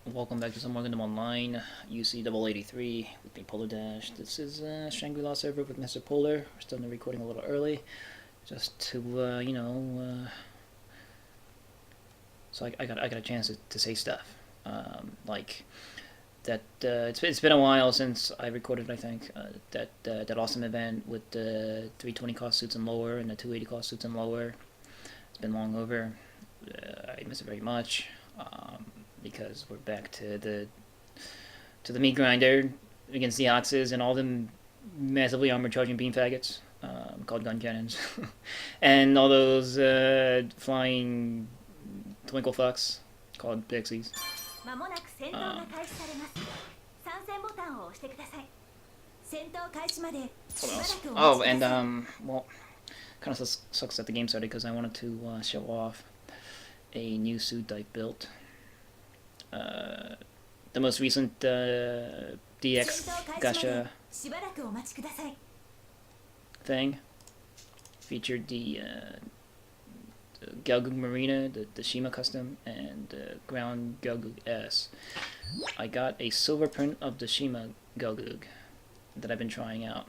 Welcome back to some more Gundam Online, UC 83 with me, PolarDash. This is Shangri server with Mr. Polar. We're starting the recording a little early, just to so I got a chance to say stuff, like that. It's been a while since I recorded. I think that awesome event with the 320 cost suits and lower and the 280 cost suits and lower. It's been long over. I miss it very much. Because we're back to the meat grinder against the Oxes and all them massively armored charging beam faggots called gun cannons, and all those flying twinkle fucks called pixies. What else? Oh, and well, kind of sucks that the game started because I wanted to show off a new suit I built. The most recent DX gacha thing featured the Gelgoog Marina, the Cima custom, and ground Gelgoog S. I got a silver print of the Cima Gelgoog that I've been trying out.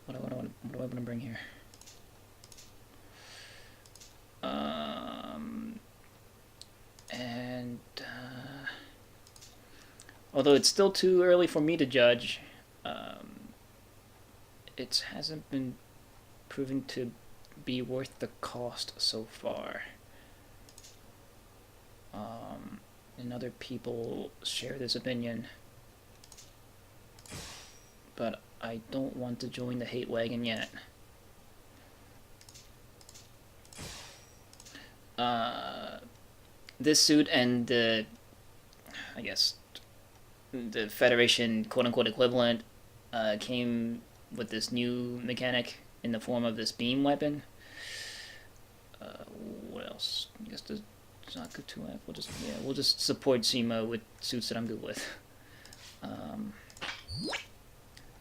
What do I want to bring here? And although it's still too early for me to judge, it hasn't been proven to be worth the cost so far. And other people share this opinion, but I don't want to join the hate wagon yet. This suit and the, I guess, the Federation quote-unquote equivalent came with this new mechanic in the form of this beam weapon. What else? I guess the Zaku 2F. We'll just support Cima with suits that I'm good with.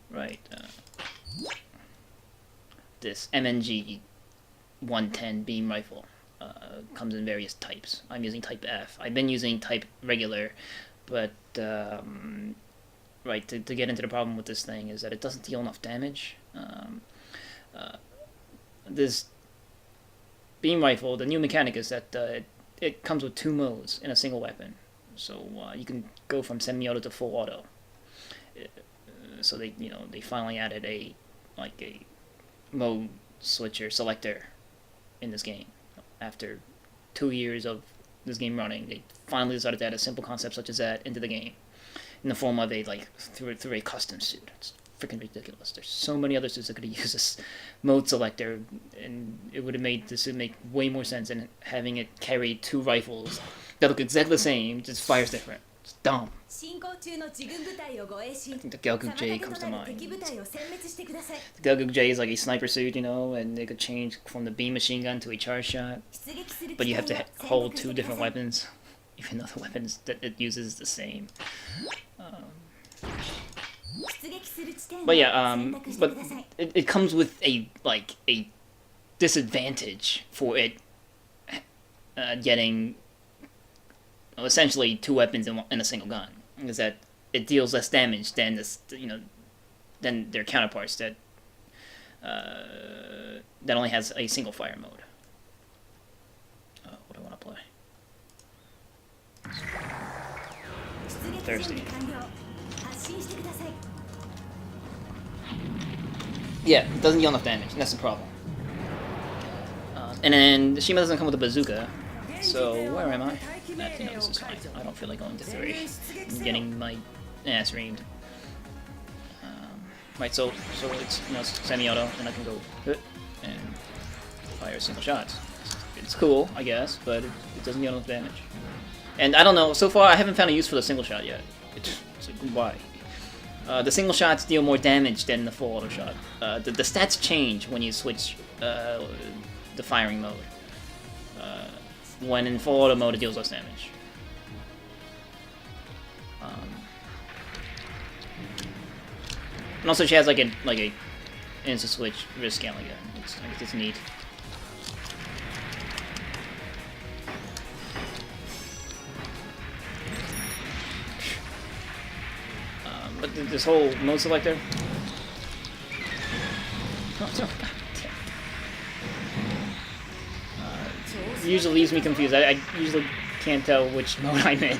Right. This MNG 110 beam rifle. Comes in various types. I'm using type F. I've been using type regular, but right, to get into the problem with this thing is that it doesn't deal enough damage. This beam rifle, the new mechanic is that it comes with 2 modes in a single weapon, so you can go from semi-auto to full auto. So they finally added a mode switcher selector in this game. After 2 years of this game running, they finally decided to add a simple concept such as that into the game, in the form of a through a custom suit. It's freaking ridiculous. There's so many other suits that could have used this mode selector, and it would have made the suit make way more sense than having it carry 2 rifles that look exactly the same, just fires different. It's dumb. I think the Gelgoog J comes to mind. The Gelgoog J is like a sniper suit, and it could change from the beam machine gun to a charge shot. But you have to hold 2 different weapons, even though the weapons that it uses is the same. But yeah, but it comes with a disadvantage for it getting essentially 2 weapons in a single gun. Is that it deals less damage than than their counterparts that only has a single fire mode. What do I want to play? I'm thirsty. Yeah, it doesn't deal enough damage, and that's the problem. And then Shima doesn't come with a bazooka, so where am I? This is fine. I don't feel like going to 3. I'm getting my ass reamed. Right, so it's semi-auto, and I can go and fire single shots. It's cool, I guess, but it doesn't deal enough damage. And I don't know. So far, I haven't found a use for the single shot yet. It's like, why? The single shots deal more damage than the full auto shot. The stats change when you switch the firing mode. When in full auto mode, it deals less damage. And also, she has like a instant switch wrist scaling gun. It's neat. this whole mode selector. Usually leaves me confused. I usually can't tell which mode I'm in.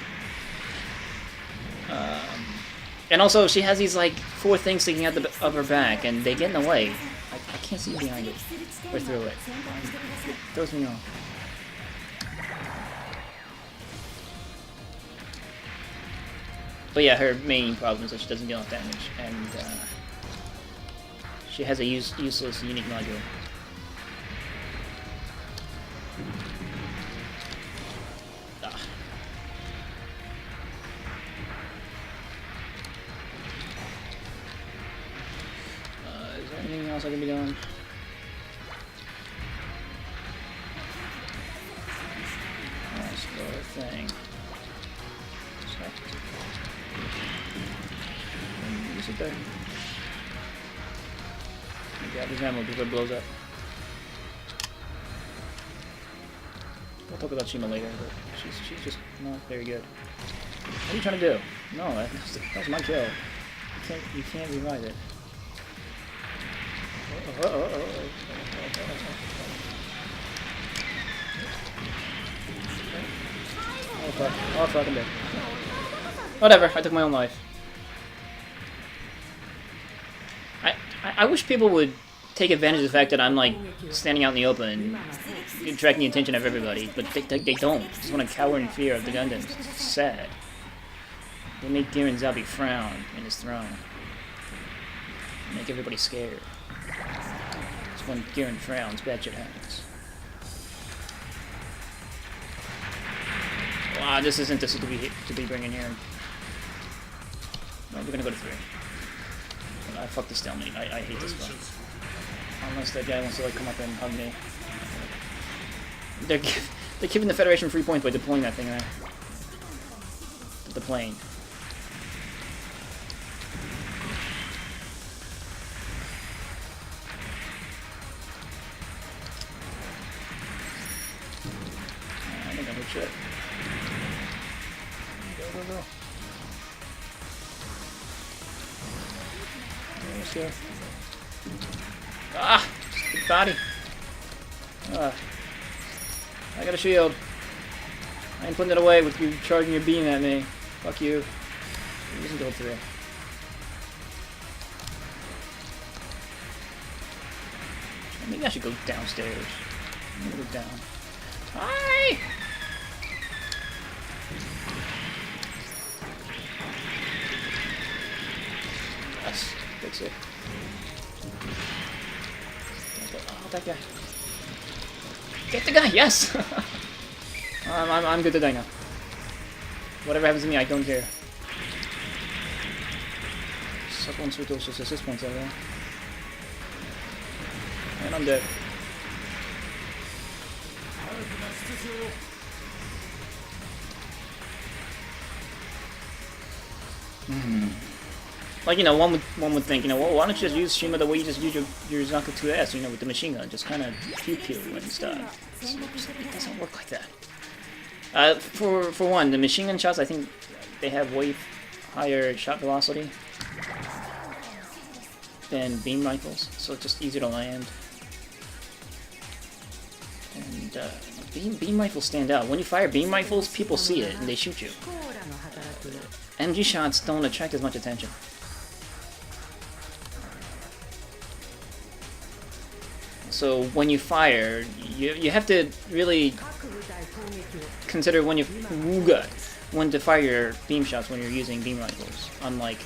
And also, she has these like 4 things sticking out of her back, and they get in the way. I can't see behind it or through it. It throws me off. But yeah, her main problem is that she doesn't deal enough damage, and she has a useless unique module. Is there anything else I can be doing? Thing. Use it there. Grab his ammo before it blows up. We'll talk about Cima later, but she's just not very good. What are you trying to do? No, that was my kill. You can't revive it. Oh fuck, I'm dead. Whatever, I took my own life. I wish people would take advantage of the fact that I'm like standing out in the open and attracting the attention of everybody, but they don't. They just want to cower in fear of the Gundams. It's sad. They make Giran Zabi frown in his throne. Make everybody scared. It's when Giran frowns, bad shit happens. Wow, this isn't this to be bringing here. No, we're gonna go to 3. I fuck this stalemate. I hate this one. Unless that guy wants to like come up and hug me. They're giving the Federation free points by deploying that thing there. The plane. I think I'm good shit. Go. Let's go. Ah! Big body. I got a shield. I ain't putting it away with you charging your beam at me. Fuck you. You doesn't go through. Maybe I should go downstairs. I'm gonna go down. Hi! Yes, fix it. Oh, that guy. Get the guy, yes! I'm good to die now. Whatever happens to me, I don't care. Suck on sweet those assist points out there. And I'm dead. Like, you know, one would think, you know, well, why don't you just use Cima the way you just use your Zaku 2S, you know, with the machine gun, just kind of pew-pew and stuff. It doesn't work like that. For one, the machine gun shots, I think they have way higher shot velocity than beam rifles, so it's just easier to land. And beam rifles stand out. When you fire beam rifles, people see it and they shoot you. MG shots don't attract as much attention. So when you fire, you have to really consider when to fire your beam shots when you're using beam rifles. Unlike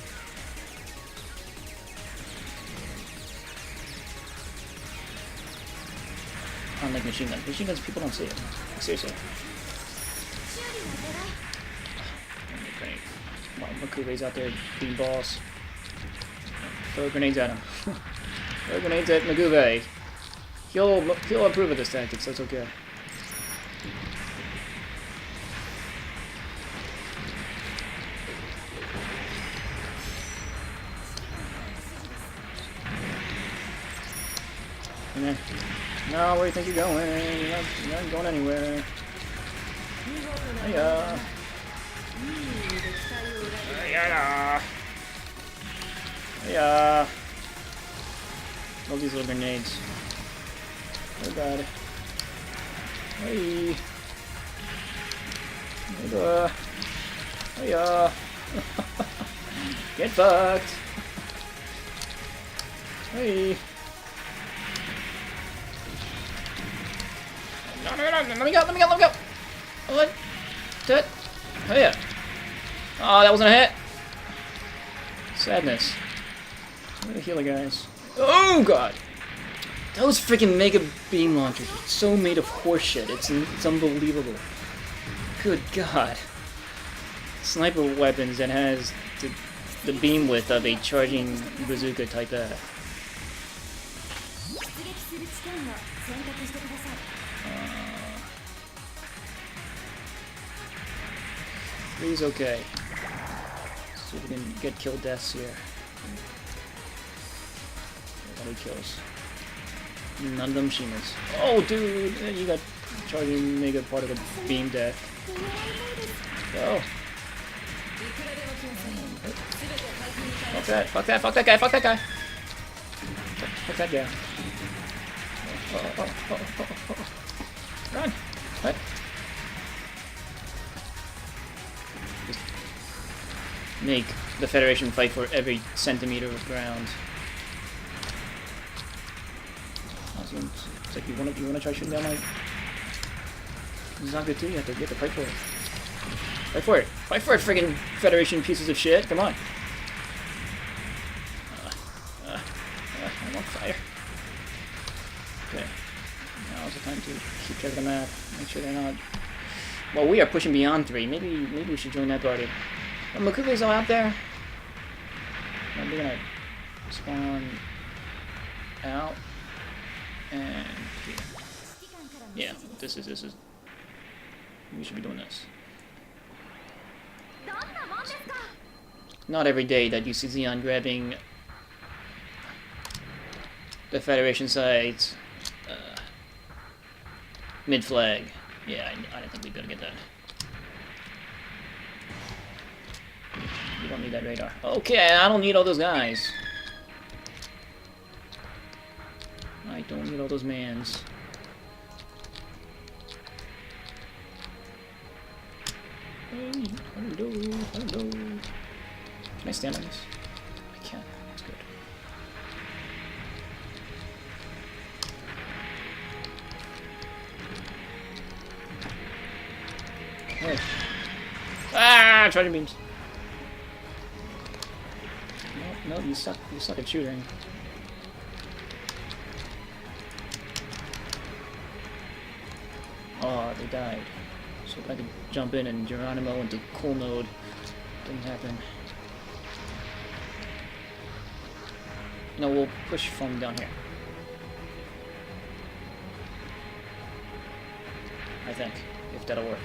machine guns. Machine guns, people don't see it. Seriously. Great. Wow, Makube's out there being boss. Throw grenades at him. Throw grenades at Magube. He'll approve of this tactic, so it's okay. Yeah. No, where do you think you're going? You're not going anywhere. Hiya. Hiya. Yeah. All these little grenades. Oh god. Hey. Hiya. Get fucked. Hey. No, let me go. What? That? Oh yeah. Oh, that wasn't a hit. Sadness. Where are the healer guys? Oh god! Those freaking mega beam launchers are so made of horseshit. It's unbelievable. Good god. Sniper weapons that has the beam width of a charging bazooka type A. Three's okay. See if we can get kill deaths here. Nobody kills. None of them Shimas. Oh, dude! You got charging mega particle beam death. Go! Fuck that guy! Fuck that guy! Run! What? Just make the Federation fight for every centimeter of ground. It's like you wanna try shooting down my Zaku too? You have to fight for it. Fight for it! Fight for it, friggin' Federation pieces of shit! Come on! I'm on fire. Okay. Now's the time to keep checking the map. Make sure they're not... Well, we are pushing beyond 3. Maybe we should join that party. Oh, Makuku's all out there. We're gonna spawn out. And here. Yeah, this is... We should be doing this. Not every day that you see Xeon grabbing the Federation sides mid-flag. Yeah, I don't think we'd be able to get that. We don't need that radar. Okay, I don't need all those guys. I don't need all those mans. Hey, hello. Can I stand on this? I can. That's good. Hey. Ah! Charging beams. No, you suck. You suck at shooting. Oh, they died. So if I could jump in and Geronimo into cool mode, didn't happen. No, we'll push from down here. I think, if that'll work.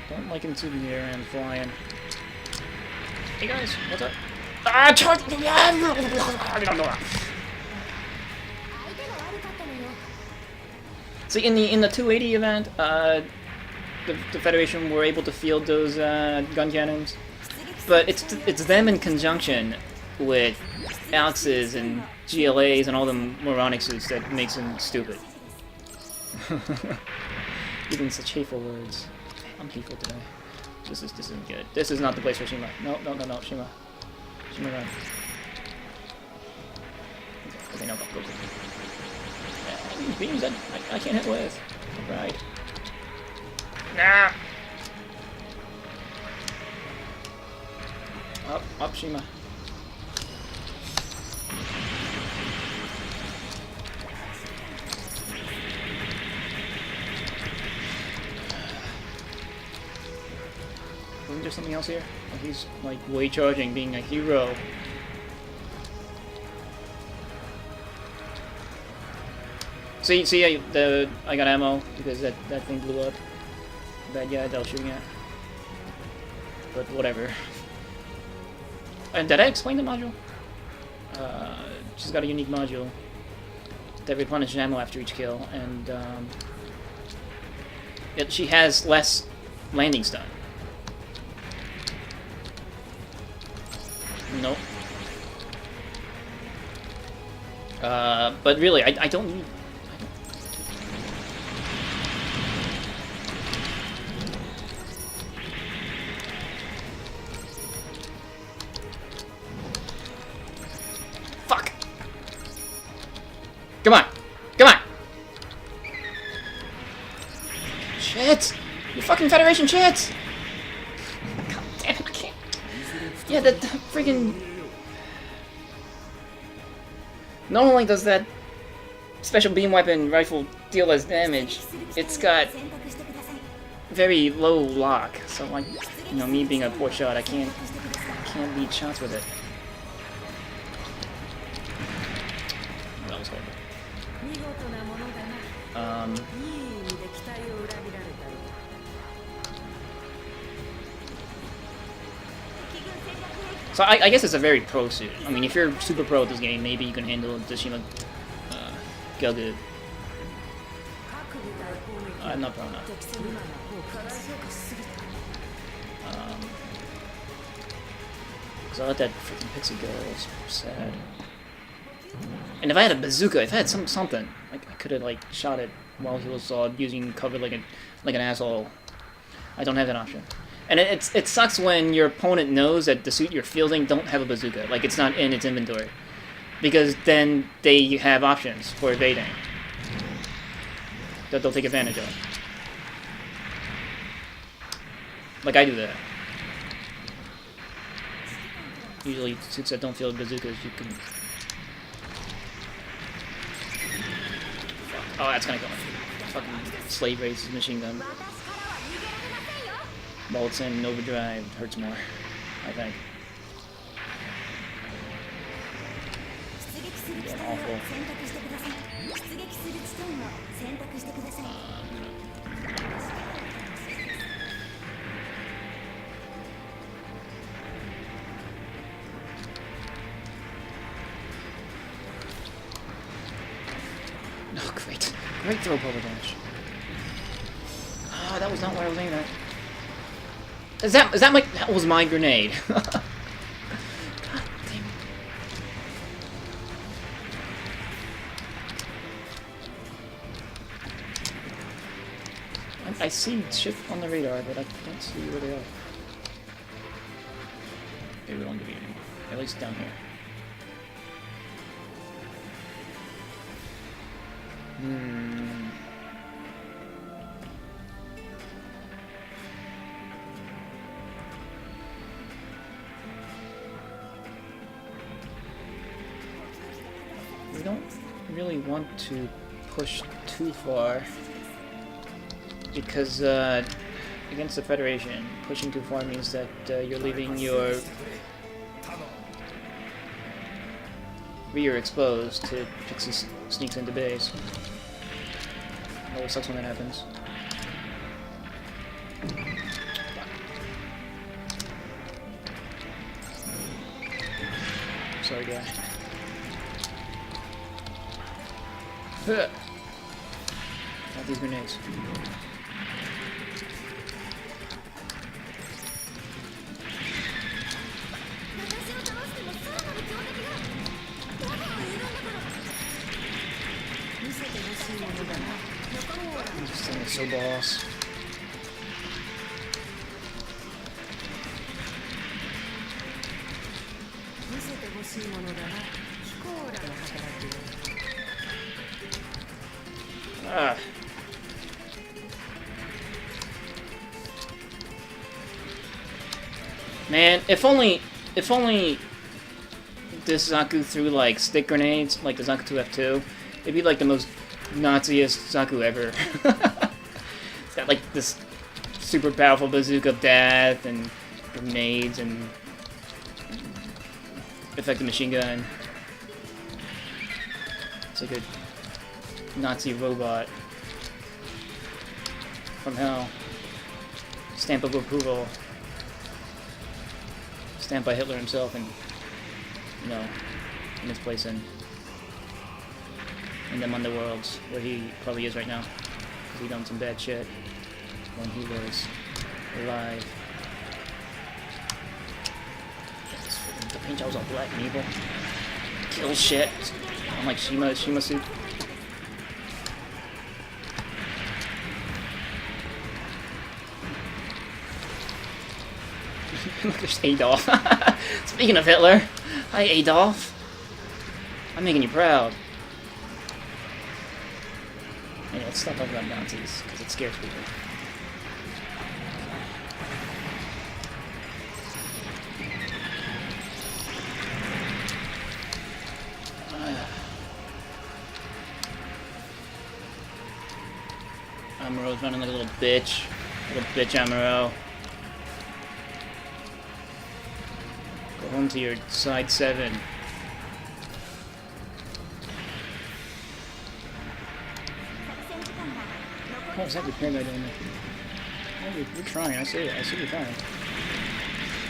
Don't like him to be here and flying. Hey guys, what's up? Ah, charge! See, in the 280 event, the Federation were able to field those gun cannons, but it's them in conjunction with Alex's and GLA's and all the moronic suits that makes them stupid. Even such hateful words. I'm hateful today. This isn't good. This is not the place for Cima. No, Cima. Cima, run. Okay, no, go. Yeah, these beams that I can't hit with. Right. Nah! Up, Cima. Isn't there something else here? Oh, he's like way charging, being a hero. See, I got ammo because that thing blew up. Bad guy that I was shooting at. But whatever. And did I explain the module? She's got a unique module that replenishes ammo after each kill, and she has less landing stun. But really, I don't need... Fuck! Come on! Come on! Shit! You fucking Federation shit! God damn it, I can't... Yeah, that freaking... Not only does that special beam weapon rifle deal less damage, it's got very low lock, so like, you know, me being a poor shot, I can't lead shots with it. That was horrible. So I guess it's a very pro suit. I mean, if you're super pro at this game, maybe you can handle the Cima Gelgoog. I'm not pro enough. Because I let that freaking pixie go. It's sad. And if I had a bazooka, if I had something, like I could have like shot it while he was using cover like an asshole. I don't have that option. And it sucks when your opponent knows that the suit you're fielding don't have a bazooka, like it's not in its inventory. Because then they have options for evading that they'll take advantage of. Like I do that. Usually suits that don't field bazookas, you can... Oh, that's gonna kill me. Fucking slave race machine gun. Bullets in overdrive hurts more, I think. Doing awful. Oh, great. Great throw, PolarDash. Oh, that was not what I was aiming at. That was my grenade. God damn it. I see shit on the radar, but I don't see where they are. Maybe we don't give you any. At least down here. We don't really want to push too far because against the Federation, pushing too far means that you're leaving your rear exposed to Pixie sneaks into base. Always sucks when that happens. Sorry, guy. Not these grenades. This thing is so boss. Ah. Man, if only this Zaku threw like stick grenades, like the Zaku 2F2, it'd be like the most Naziest Zaku ever. It's got like this super powerful bazooka of death and grenades and effective machine gun. It's like a Nazi robot from hell. Stamp of approval. Stamped by Hitler himself, and you know, in his place in them underworlds where he probably is right now, because he done some bad shit when he was alive. The paint job's all black and evil. Kill shit. Unlike Shima suit. Look, there's Adolf. Speaking of Hitler, hi Adolf. I'm making you proud. Anyway, let's stop talking about Nazis, because it scares people. Amuro's running like a little bitch. Little bitch Amuro. Go home to your side 7. What is that repair guy doing there? Oh, you're trying, I see it. I see you're trying.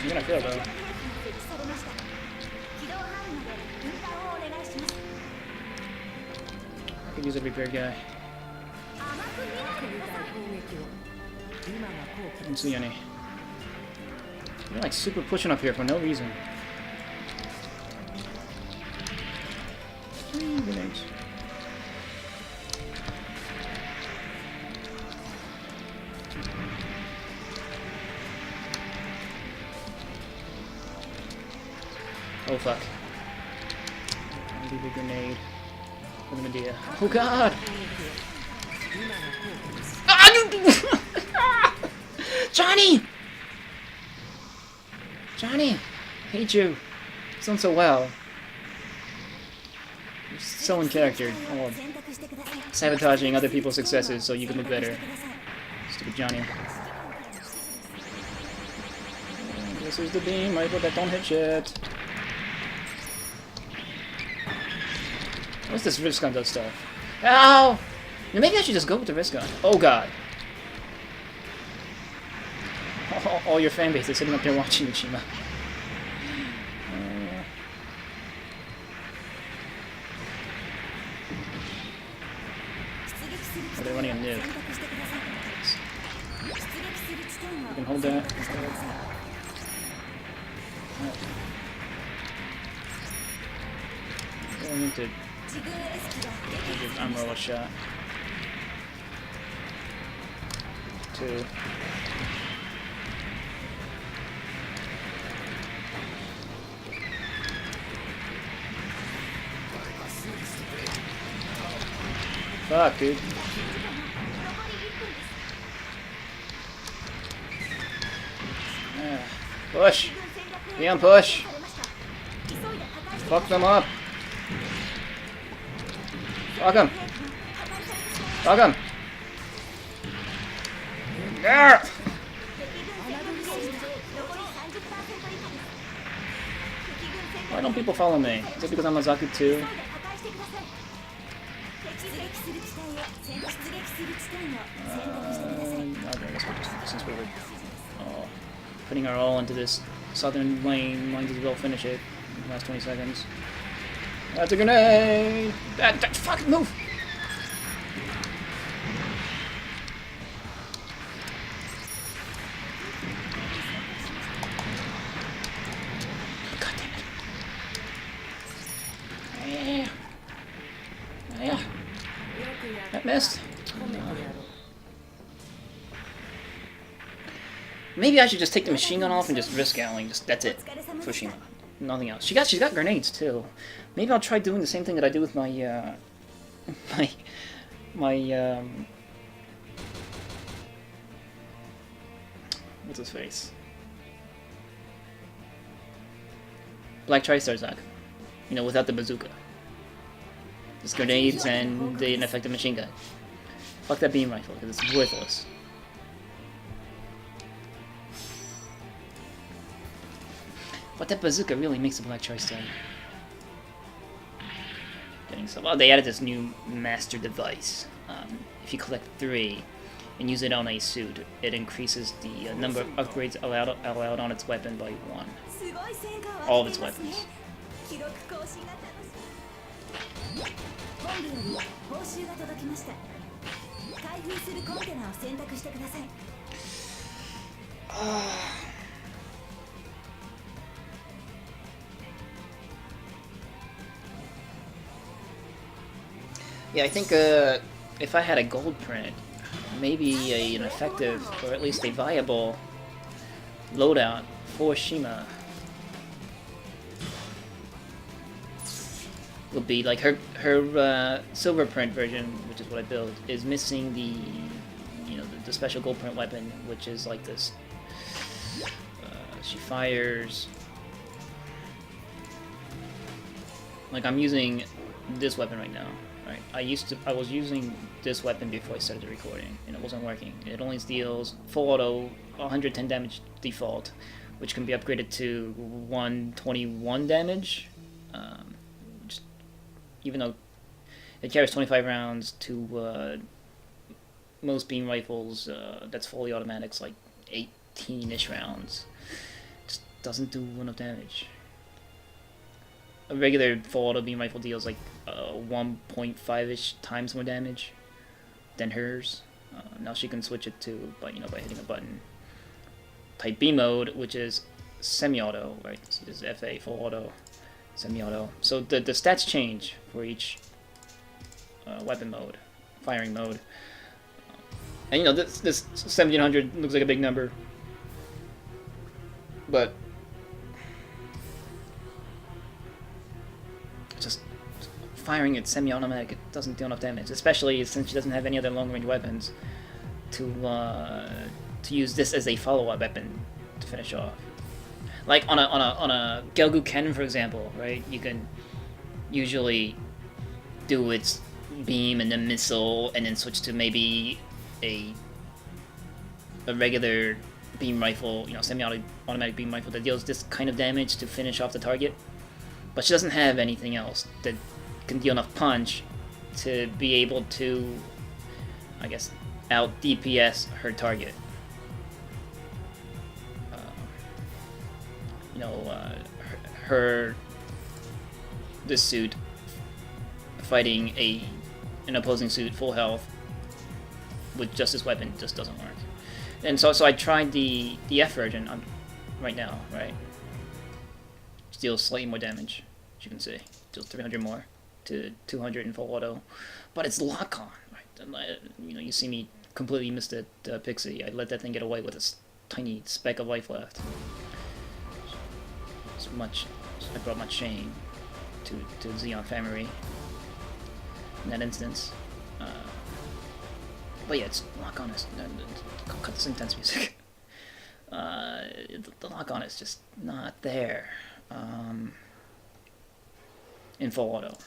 You're gonna fail though. I could use a repair guy. I don't see any. You're like super pushing up here for no reason. Grenades. Oh fuck. I need a grenade. With an idea. Oh god! Ah, you... Johnny! Johnny! I hate you. It's done so well. You're so in character. Oh, sabotaging other people's successes so you can look better. Stupid Johnny. This is the beam rifle that don't hit shit. What's this wrist gun does stuff? Ow! Maybe I should just go with the wrist gun. Oh god. All your fan base is sitting up there watching you, Cima. Oh, they're running a nuke. You can hold that. I need to give Amuro a shot. 2. Fuck, dude. Push! Be on push! Fuck them up! Fuck him! Fuck him! Yeah! Why don't people follow me? Is it because I'm a Zaku too? Okay, I guess we're just, since we're putting our all into this southern lane, might as well finish it in the last 20 seconds. That's a grenade! That fucking move! God damn it. Yeah. That missed. Maybe I should just take the machine gun off and just risk galley. Just that's it for Shima. Nothing else. She's got grenades too. Maybe I'll try doing the same thing that I do with my what's his face? Black Tri-Star Zaku. You know, without the bazooka. Just grenades and the ineffective machine gun. Fuck that beam rifle, because it's worthless. But that bazooka really makes a Black Tri-Star. Getting so well, they added this new master device. If you collect 3 and use it on a suit, it increases the number of upgrades allowed on its weapon by 1. All of its weapons. Yeah, I think if I had a gold print, maybe an effective, or at least a viable, loadout for Cima would be like her silver print version, which is what I built, is missing the the special gold print weapon, which is like this. She fires like I'm using this weapon right now. Right, I was using this weapon before I started the recording, and it wasn't working. It only deals full auto, 110 damage default, which can be upgraded to 121 damage. Just, even though it carries 25 rounds to most beam rifles, that's fully automatics, like 18-ish rounds. Just doesn't do enough damage. A regular full auto beam rifle deals like 1.5-ish times more damage than hers. Now she can switch it to by hitting a button. Type B mode, which is semi-auto, right? This is FA, full auto, semi-auto. So the stats change for each weapon mode, firing mode. And this 1700 looks like a big number, but just firing it semi-automatic, it doesn't deal enough damage, especially since she doesn't have any other long-range weapons to use this as a follow-up weapon to finish off. Like on a Gelgoog cannon, for example, right? You can usually do its beam and then missile, and then switch to maybe a regular beam rifle, semi-automatic beam rifle that deals this kind of damage to finish off the target. But she doesn't have anything else that can deal enough punch to be able to, I guess, out DPS her target. This suit fighting an opposing suit full health with just this weapon just doesn't work. And so I tried the F version right now, right? Deals slightly more damage, as you can see. Deals 300 more to 200 in full auto, but it's lock on, right? You see me completely miss that pixie. I let that thing get away with a tiny speck of life left. I brought much shame to Xeon Family in that instance. But yeah, it's lock on is cut this intense music. The lock on is just not there. In full auto.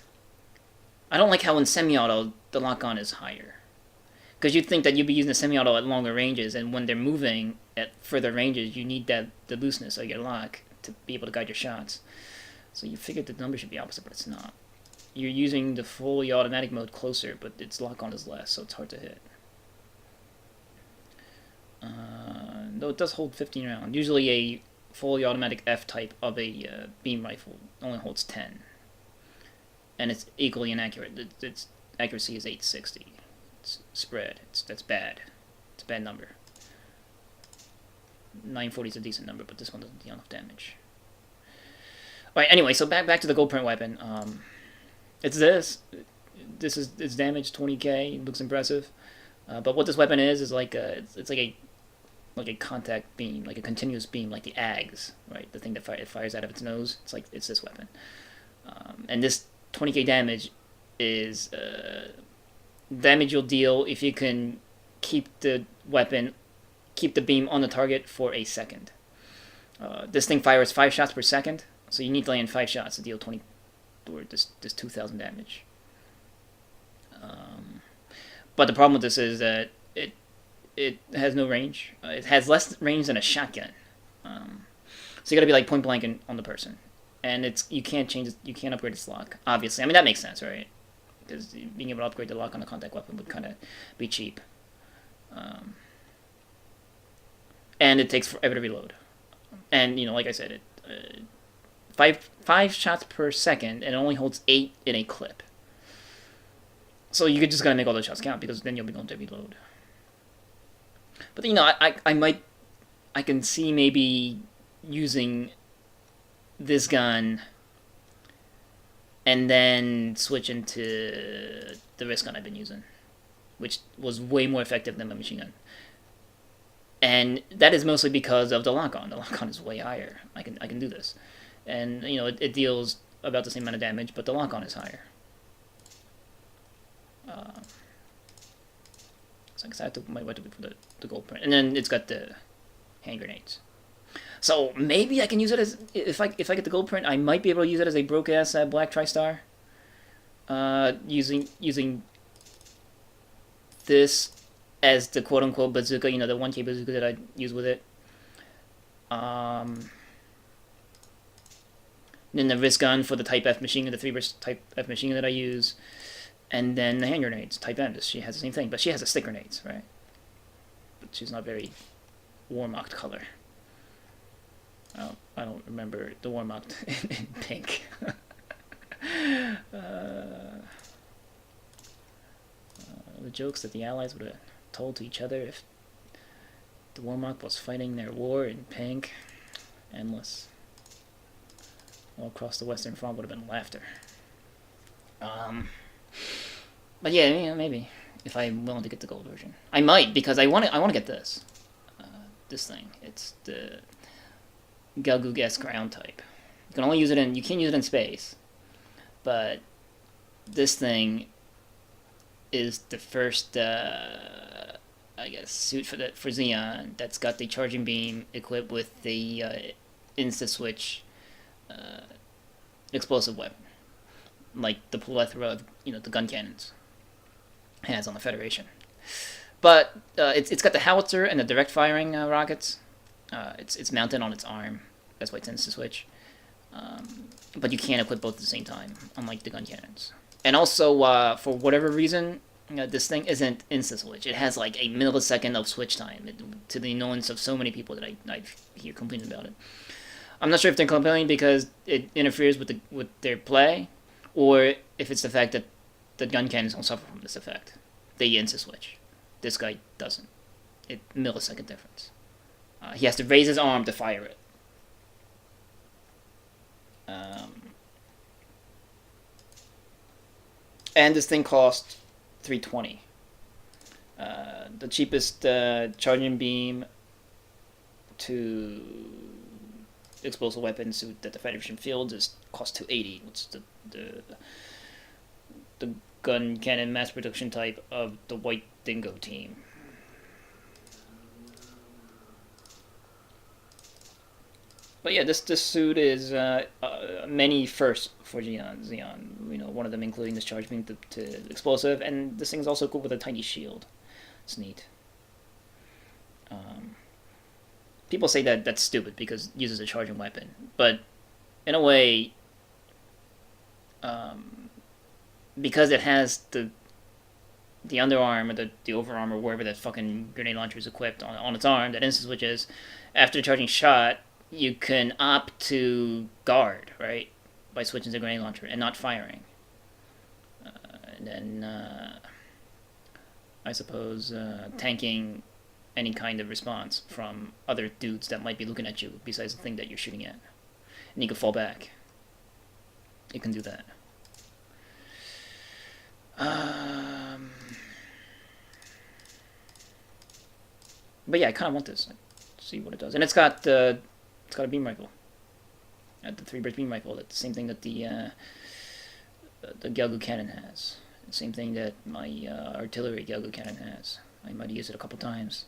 I don't like how in semi-auto the lock-on is higher. Because you'd think that you'd be using the semi-auto at longer ranges, and when they're moving at further ranges, you need the looseness of your lock to be able to guide your shots. So you figured the number should be opposite, but it's not. You're using the fully automatic mode closer, but its lock-on is less, so it's hard to hit. Though it does hold 15 rounds. Usually a fully automatic F-type of a beam rifle only holds 10. And it's equally inaccurate. Its accuracy is 860. It's spread. That's bad. It's a bad number. 940 is a decent number, but this one doesn't deal enough damage. Alright, anyway, so back to the gold print weapon. It's this. It's damage 20k. It looks impressive. But what this weapon is like it's like a contact beam, like a continuous beam, like the AGS, right? The thing that fires out of its nose. It's this weapon. And this 20k damage is damage you'll deal if you can keep the beam on the target for a second. This thing fires 5 shots per second, so you need to land 5 shots to deal 20 or this 2,000 damage. But the problem with this is that it has no range. It has less range than a shotgun. So you gotta be like point blank on the person. And you can't upgrade its lock, obviously. I mean, that makes sense, right? Because being able to upgrade the lock on a contact weapon would kind of be cheap. And it takes forever to reload. And, like I said, five shots per second, and it only holds 8 in a clip. So you just gotta make all those shots count, because then you'll be going to reload. But, I can see maybe using this gun and then switch into the wrist gun I've been using, which was way more effective than my machine gun. And that is mostly because of the lock-on. The lock-on is way higher. I can do this, and it deals about the same amount of damage, but the lock-on is higher. So I guess I have to might have to wait for the gold print, and then it's got the hand grenades. So maybe I can use it as if I get the gold print, I might be able to use it as a broke ass black TriStar. Using this as the quote unquote bazooka, the 1K bazooka that I use with it. Then the wrist gun for the Type F machine gun, the 3-burst Type F machine gun that I use. And then the hand grenades, Type M. She has the same thing, but she has the stick grenades, right? But she's not very Warmocked color. I don't remember the Warmocked in pink. The jokes that the Allies would have told to each other if the Warmock was fighting their war in pink. Endless. All across the Western Front would have been laughter. But yeah, maybe if I'm willing to get the gold version, I might, because I want to get this. This thing. It's the Gelgoog S ground type. You can only use it you can't use it in space, but this thing is the first, I guess, suit for Xeon that's got the charging beam equipped with the insta-switch explosive weapon, like the plethora of the gun cannons has on the Federation. But it's got the howitzer and the direct firing rockets. It's mounted on its arm. That's why it's insta-switch. But you can't equip both at the same time, unlike the gun cannons. And also, for whatever reason, this thing isn't insta-switch. It has like a millisecond of switch time, to the annoyance of so many people that I hear complaining about it. I'm not sure if they're complaining because it interferes with their play, or if it's the fact that the gun cannons don't suffer from this effect. They insta-switch. This guy doesn't. Millisecond difference. He has to raise his arm to fire it. And this thing cost $320. The cheapest charging beam to explosive weapon suit that the Federation fields cost $280. Which is the gun cannon mass production type of the White Dingo team. But yeah, this suit is many firsts for Xeon. One of them including this charge beam to explosive, and this thing's also cool with a tiny shield. It's neat. People say that that's stupid because it uses a charging weapon, but in a way, because it has the underarm or the overarm or wherever that fucking grenade launcher is equipped on its arm, that insta switches, after charging shot, you can opt to guard, right, by switching to the grenade launcher and not firing. And then, I suppose, tanking any kind of response from other dudes that might be looking at you besides the thing that you're shooting at. And you can fall back. It can do that. But yeah, I kind of want this. Let's see what it does. And it's got a beam rifle. The 3-burst beam rifle. That's the same thing that the Gelgoog cannon has. The same thing that my artillery Gelgoog cannon has. I might have used it a couple times.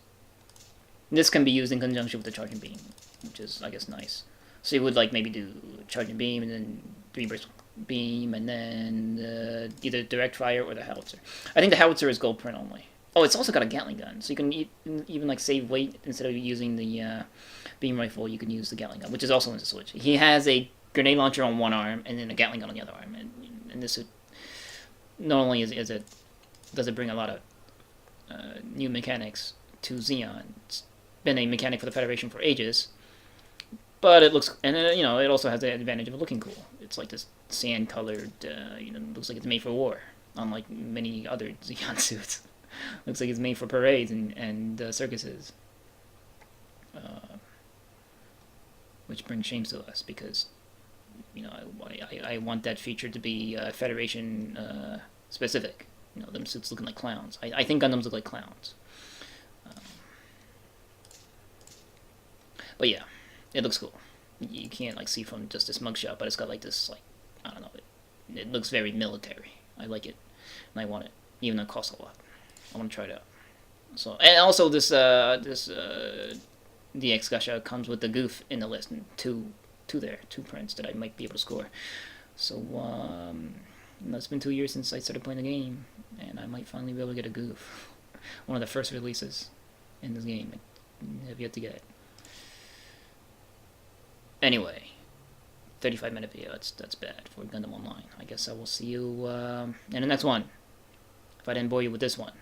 This can be used in conjunction with the charging beam, which is, I guess, nice. So you would maybe do charging beam and then 3-burst beam and then either direct fire or the howitzer. I think the howitzer is gold print only. Oh, it's also got a Gatling gun, so you can even save weight. Instead of using the beam rifle, you can use the Gatling gun, which is also in the switch. He has a grenade launcher on one arm and then a Gatling gun on the other arm. And this not only does it bring a lot of new mechanics to Xeon. It's been a mechanic for the Federation for ages, but it looks, and it also has the advantage of looking cool. It's like this sand-colored, looks like it's made for war, unlike many other Xeon suits. Looks like it's made for parades and circuses, which brings shame to us because You know, I want that feature to be Federation specific. You know, them suits looking like clowns. I think Gundams look like clowns. But yeah, it looks cool. You can't like see from just this mugshot, but it's got like this like I don't know. It looks very military. I like it, and I want it, even though it costs a lot. I want to try it out. So and also this DX Gacha comes with the goof in the list, and two prints that I might be able to score. So it's been 2 years since I started playing the game, and I might finally be able to get a goof. One of the first releases in this game. I have yet to get it. Anyway, 35-minute video. That's bad for Gundam Online. I guess I will see you in the next one. If I didn't bore you with this one,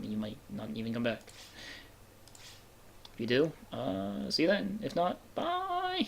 you might not even come back. If you do, see you then. If not, bye.